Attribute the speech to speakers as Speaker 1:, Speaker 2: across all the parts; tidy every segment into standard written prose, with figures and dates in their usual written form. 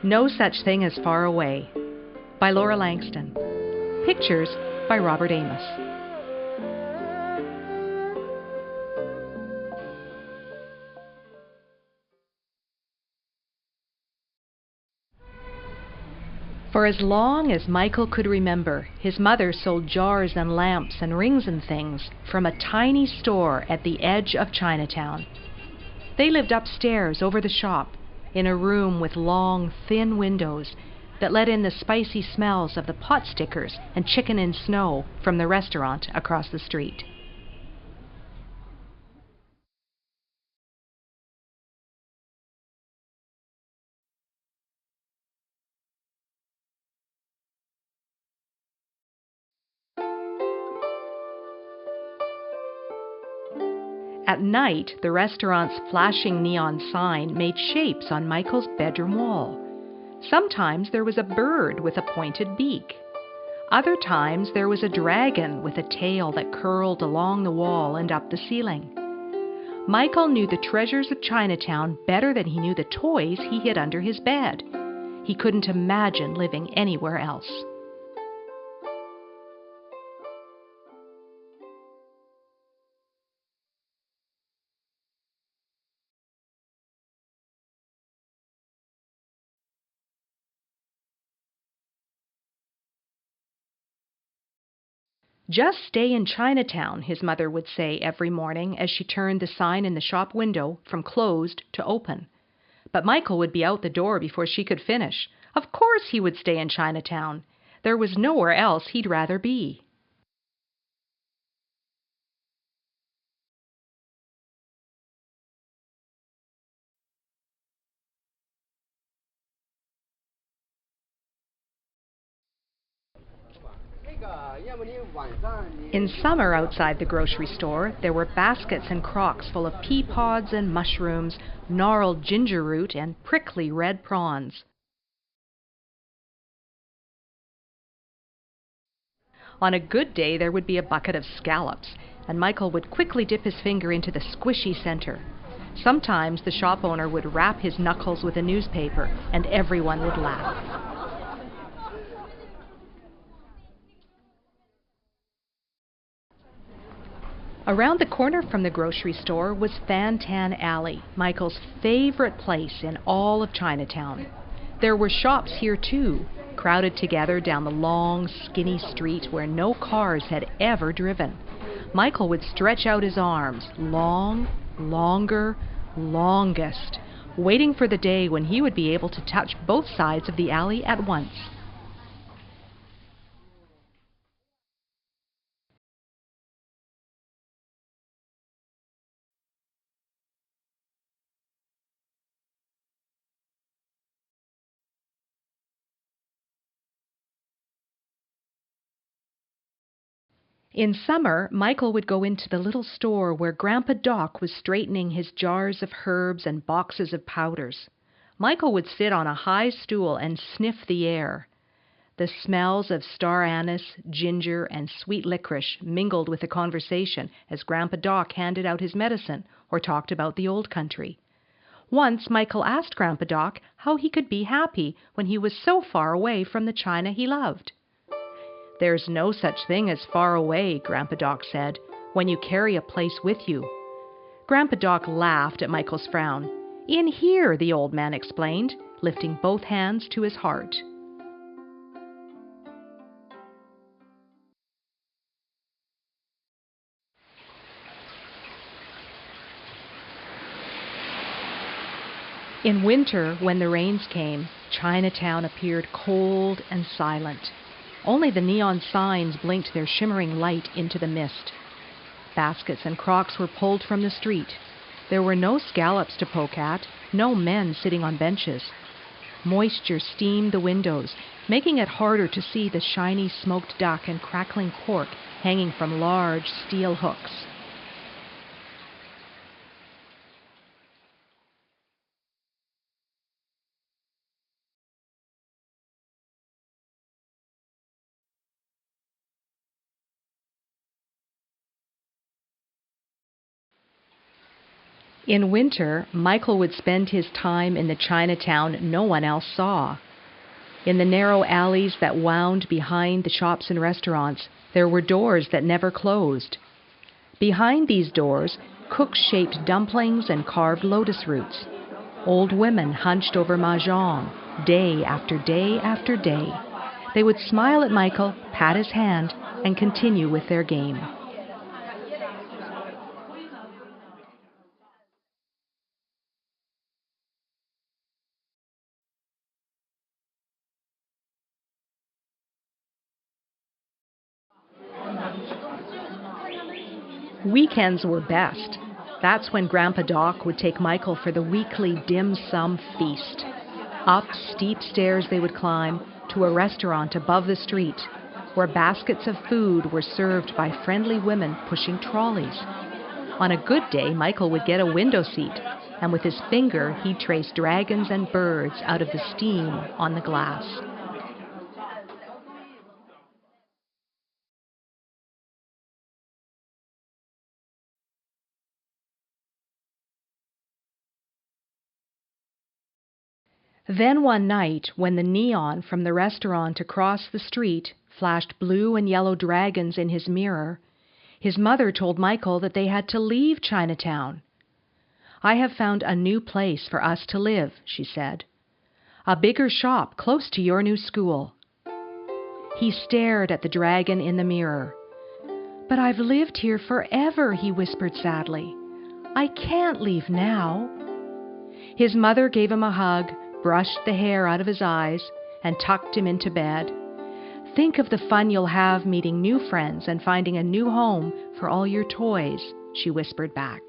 Speaker 1: No Such Thing as Far Away by Laura Langston. Pictures by Robert Amos. For as long as Michael could remember, his mother sold jars and lamps and rings and things from a tiny store at the edge of Chinatown. They lived upstairs over the shop, in a room with long, thin windows that let in the spicy smells of the pot stickers and chicken in snow from the restaurant across the street. At night, the restaurant's flashing neon sign made shapes on Michael's bedroom wall. Sometimes there was a bird with a pointed beak. Other times there was a dragon with a tail that curled along the wall and up the ceiling. Michael knew the treasures of Chinatown better than he knew the toys he hid under his bed. He couldn't imagine living anywhere else. "Just stay in Chinatown," his mother would say every morning as she turned the sign in the shop window from closed to open. But Michael would be out the door before she could finish. Of course he would stay in Chinatown. There was nowhere else he'd rather be. In summer outside the grocery store, there were baskets and crocks full of pea pods and mushrooms, gnarled ginger root, and prickly red prawns. On a good day, there would be a bucket of scallops, and Michael would quickly dip his finger into the squishy center. Sometimes the shop owner would rap his knuckles with a newspaper, and everyone would laugh. Around the corner from the grocery store was Fan Tan Alley, Michael's favorite place in all of Chinatown. There were shops here too, crowded together down the long, skinny street where no cars had ever driven. Michael would stretch out his arms, long, longer, longest, waiting for the day when he would be able to touch both sides of the alley at once. In summer, Michael would go into the little store where Grandpa Doc was straightening his jars of herbs and boxes of powders. Michael would sit on a high stool and sniff the air. The smells of star anise, ginger, and sweet licorice mingled with the conversation as Grandpa Doc handed out his medicine or talked about the old country. Once Michael asked Grandpa Doc how he could be happy when he was so far away from the China he loved. "There's no such thing as far away," Grandpa Doc said, "when you carry a place with you." Grandpa Doc laughed at Michael's frown. "In here," the old man explained, lifting both hands to his heart. In winter, when the rains came, Chinatown appeared cold and silent. Only the neon signs blinked their shimmering light into the mist. Baskets and crocks were pulled from the street. There were no scallops to poke at, no men sitting on benches. Moisture steamed the windows, making it harder to see the shiny smoked duck and crackling pork hanging from large steel hooks. In winter, Michael would spend his time in the Chinatown no one else saw. In the narrow alleys that wound behind the shops and restaurants, there were doors that never closed. Behind these doors, cooks shaped dumplings and carved lotus roots. Old women hunched over mahjong, day after day after day. They would smile at Michael, pat his hand, and continue with their game. Weekends were best. That's when Grandpa Doc would take Michael for the weekly dim sum feast. Up steep stairs they would climb to a restaurant above the street, where baskets of food were served by friendly women pushing trolleys. On a good day, Michael would get a window seat, and with his finger he'd trace dragons and birds out of the steam on the glass. Then one night, when the neon from the restaurant across the street flashed blue and yellow dragons in his mirror, his mother told Michael that they had to leave Chinatown. "I have found a new place for us to live," she said. "A bigger shop close to your new school." He stared at the dragon in the mirror. "But I've lived here forever," he whispered sadly. "I can't leave now." His mother gave him a hug, brushed the hair out of his eyes, and tucked him into bed. "Think of the fun you'll have meeting new friends and finding a new home for all your toys," she whispered back.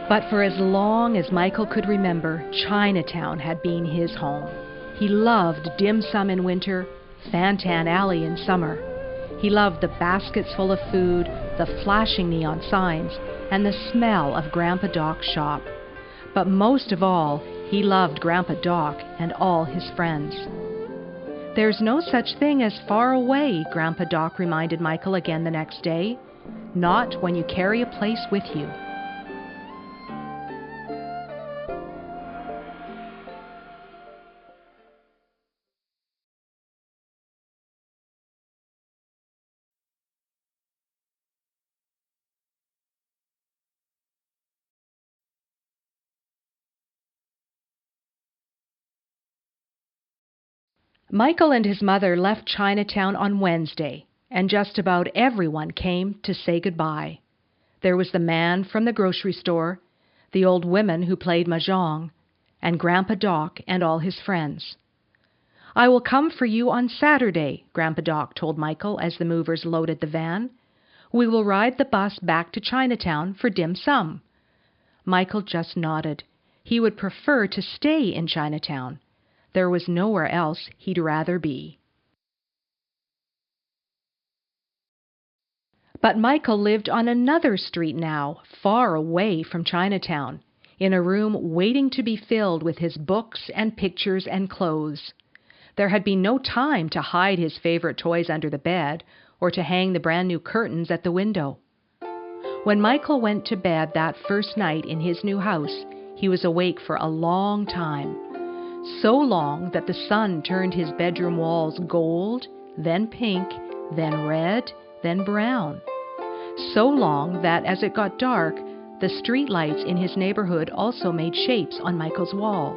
Speaker 1: But for as long as Michael could remember, Chinatown had been his home. He loved dim sum in winter, Fantan Alley in summer. He loved the baskets full of food, the flashing neon signs, and the smell of Grandpa Doc's shop. But most of all, he loved Grandpa Doc and all his friends. "There's no such thing as far away," Grandpa Doc reminded Michael again the next day. "Not when you carry a place with you." Michael and his mother left Chinatown on Wednesday, and just about everyone came to say goodbye. There was the man from the grocery store, the old women who played mahjong, and Grandpa Doc and all his friends. "I will come for you on Saturday," Grandpa Doc told Michael as the movers loaded the van. "We will ride the bus back to Chinatown for dim sum." Michael just nodded. He would prefer to stay in Chinatown. There was nowhere else he'd rather be. But Michael lived on another street now, far away from Chinatown, in a room waiting to be filled with his books and pictures and clothes. There had been no time to hide his favorite toys under the bed or to hang the brand new curtains at the window. When Michael went to bed that first night in his new house, he was awake for a long time. So long that the sun turned his bedroom walls gold, then pink, then red, then brown. So long that as it got dark, the street lights in his neighborhood also made shapes on Michael's wall.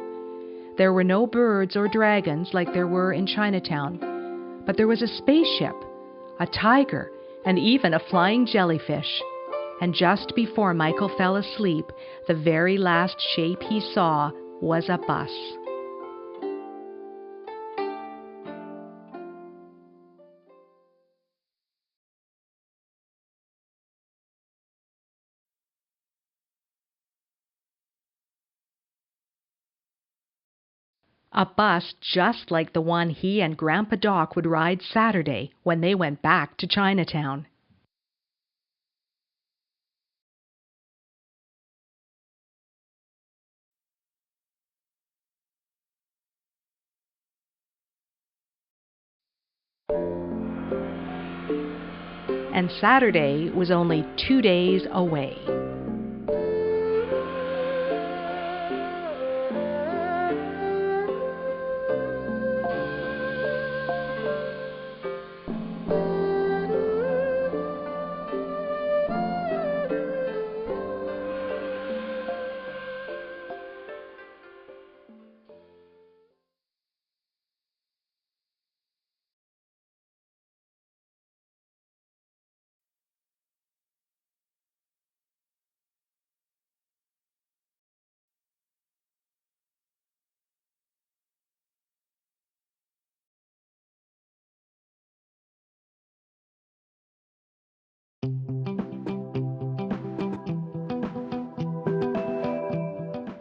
Speaker 1: There were no birds or dragons like there were in Chinatown, but there was a spaceship, a tiger, and even a flying jellyfish. And just before Michael fell asleep, the very last shape he saw was a bus. A bus just like the one he and Grandpa Doc would ride Saturday when they went back to Chinatown. And Saturday was only 2 days away.